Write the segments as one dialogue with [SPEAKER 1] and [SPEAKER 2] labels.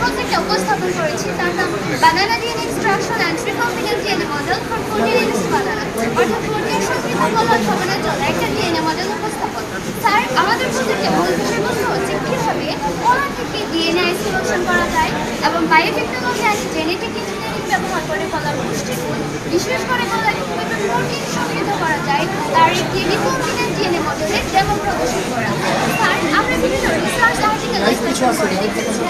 [SPEAKER 1] প্রজেক্টে উপস্থাপন করেছি তার নাম banana DNA extraction and recombinant DNA model for protein banana, অর্থাৎ প্রোটিন সমৃদ্ধ ফল উৎপাদনের জন্য একটা ডিএনএ মডেল উপস্থাপন। স্যার, আমাদের প্রজেক্টে মূল বিষয়বস্তু হচ্ছে কীভাবে কলা থেকে ডিএনএ আইসোলেশন করা যায় এবং বায়োটেকনোলজি অ্যান্ড জেনেটিক ইঞ্জিনিয়ারিং ব্যবহার করে কলার পুষ্টিগুণ, বিশেষ করে কলাকে কীভাবে প্রোটিন সমৃদ্ধ করা যায় তার একটি রিকম্বিনেন্ট ডিএনএ মডেলের ডেমো প্রদর্শন করা। স্যার, আমরা বিভিন্ন রিসার্চ আর্টিকেল বিশ্লেষণ করে দেখেছি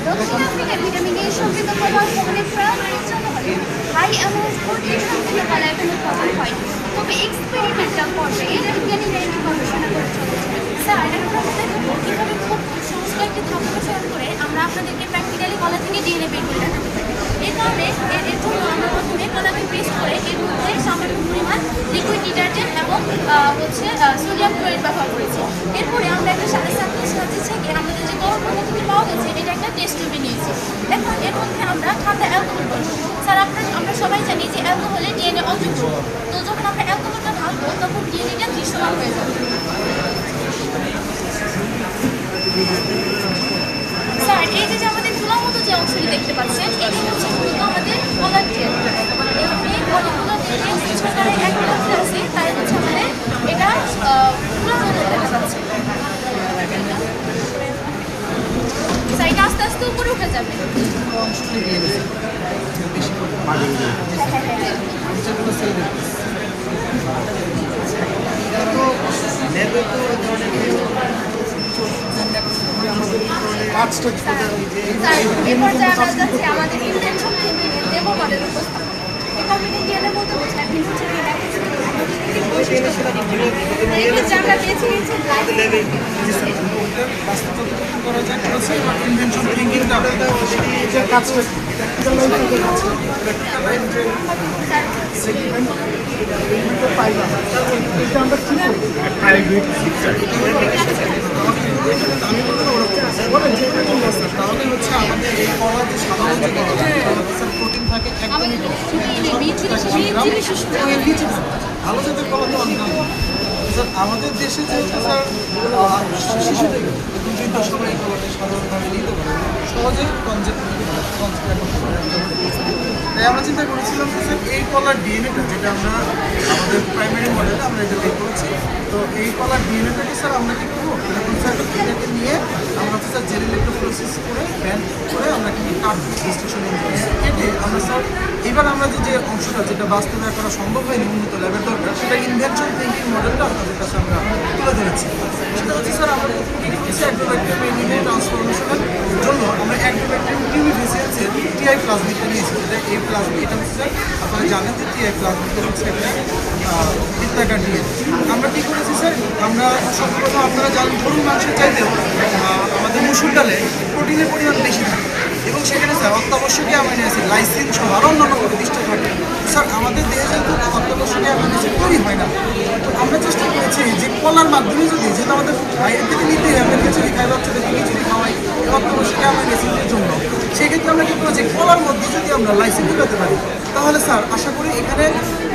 [SPEAKER 1] দক্ষিণ আফ্রিকায় ভিটামিন এ সমৃদ্ধ কলা উৎপাদনের প্রায়োরিটির জন্য হলে হাই অ্যামাউন্ট প্রোটিন সমৃদ্ধ কলা এখন উৎপাদন হয়, তবে এক্সপেরিমেন্টাল পর্যায়ে বিজ্ঞানীরা এটি গবেষণা করে চলেছে।
[SPEAKER 2] স্যার, এখন আমরা দেখব কীভাবে খুব সহজ কয়েকটি ধাপ অনুসরণ করে আমরা আপনাদেরকে প্র্যাকটিক্যালি কলা থেকে ডিএনএ বের করে দেখাতে পারি। এই কারণে এর জন্য আমরা প্রথমে কলাকে পেস্ট করে এর মধ্যে সামান্য পরিমাণ লিকুইড ডিটারজেন্ট এবং সোডিয়াম ক্লোরাইড ব্যবহার করেছি। এরপরে আমরা একটা স্যাম্পল সাহায্যে থেকে আমাদের যে গরম পানি থেকে পাওয়া গেছে এটা একটা টেস্ট টিউবে নিয়েছি। এখন এর মধ্যে আমরা ঠান্ডা অ্যালকোহল বলবো। স্যার, আমরা সবাই জানি যে অ্যালকোহলে ডিএনএ অযোগ্য, তো যখন আমরা অ্যালকোহলটা ঢালবো তখন ডিএনএটা দৃশ্যমান হয়ে যাবে। স্যার, এই যে আমাদের তুলার মতো যে অংশটি দেখতে পাচ্ছেন এটি হচ্ছে মূলত আমাদের কলার জেল। এই কলাগুলো যে সরকারে এক মধ্যে আছে তাই হচ্ছে আমাদের এটা তুলার মতো দেখা যাচ্ছে। স্যার, এটা আস্তে আস্তে উপরে উঠে যাবে। এই পর্যায়ে আমরা যাচ্ছি আমাদের ইন্টেনশন ডেমো মডেল উপস্থাপন। রিকম্বিনেন্ট ডিএনএ বলতে বোঝায় ভিন্ন শ্রেণীর বৈশিষ্ট্য আমরা বেছে নিয়েছি
[SPEAKER 3] তাহলে হচ্ছে আমাদের এই কলার যে সাধারণ প্রোটিন থাকে ভালো জাতের কলা তো অনেক স্যার আমাদের দেশে যেহেতু স্যার শিশুদের বৃদ্ধ সবাই এই কলাটা সাধারণভাবে নিতে পারে সহজে তাই আমরা চিন্তা করেছিলাম যে স্যার এই কলার ডিএনএটা যেটা আমরা আমাদের প্রাইমারি মডেলে আমরা এটা বের করেছি, তো এই কলার ডিএনএটাকে স্যার আমরা কী করবো এরকম স্যার এটাকে নিয়ে আমরা স্যার জেল ইলেকট্রোফোরেসিস করে ব্যান্ড করে আমরা কিন্তু কাটবো ডিস্ট্রিকশন কেটে আমরা স্যার এবার আমরা যে অংশটা যেটা বাস্তবে করা সম্ভব হয়নি উন্নত ল্যাবের দরকার সেটা ইনভেনশন থিঙ্কিং মডেলটা আপনাদের কাছে আমরা তুলে ধরেছি। সেটা হচ্ছে স্যার আমাদের অ্যাগ্রোব্যাকটেরিয়াম ডিএনএ ট্রান্সফরমেশনের জন্য আমরা অ্যাগ্রোব্যাকটেরিয়াম টিউবিফিসিয়েন্সের টিআই প্লাজমিডটা নিয়েছি। যেটা এই প্লাজমিড এটা হচ্ছে স্যার আপনারা জানেন যে টিআই প্লাজমিডটা হচ্ছে একটা বৃত্তাকার ডিএনএ। আমরা কী করেছি স্যার আমরা সর্বপ্রথম আপনারা জানেন গরুর মাংসের চাইতেও আমাদের মসুর ডালে প্রোটিনের পরিমাণ বেশি থাকে এবং সেখানে স্যার অত্যাবশ্যকীয় অ্যামাইনো অ্যাসিড লাইসিন সহ আরও অন্যান্য বৈশিষ্ট্য থাকে। স্যার আমাদের দেহে যেহেতু অত্যাবশ্যকীয় অ্যামাইনো অ্যাসিড তৈরি হয় না, তো আমরা চেষ্টা করেছি যে কলার মাধ্যমে যদি যেহেতু আমাদের বাইরের থেকে নিতে হয় আমরা খিচুড়ি খাই বাচ্চাদেরকে খিচুড়ি খাওয়াই অত্যাবশ্যকীয় অ্যামাইনো অ্যাসিডের জন্য, সেক্ষেত্রে আমরা কী করেছি কলার মধ্যে যদি আমরা লাইসিন ঢুকাতে পারি তাহলে স্যার আশা করি এখানে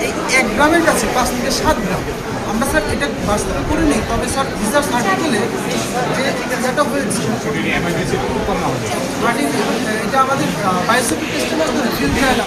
[SPEAKER 3] এই 1 গ্রামের কাছে 5 থেকে 7 গ্রাম আমরা স্যার এটা বাস্তবে করে নিই। তবে স্যার রিসার্চ আর্টিকেলে যে যেটা হয়েছে এটা আমাদের বায়োসিক টেস্টের মাধ্যমে ফিল্ড ট্রায়াল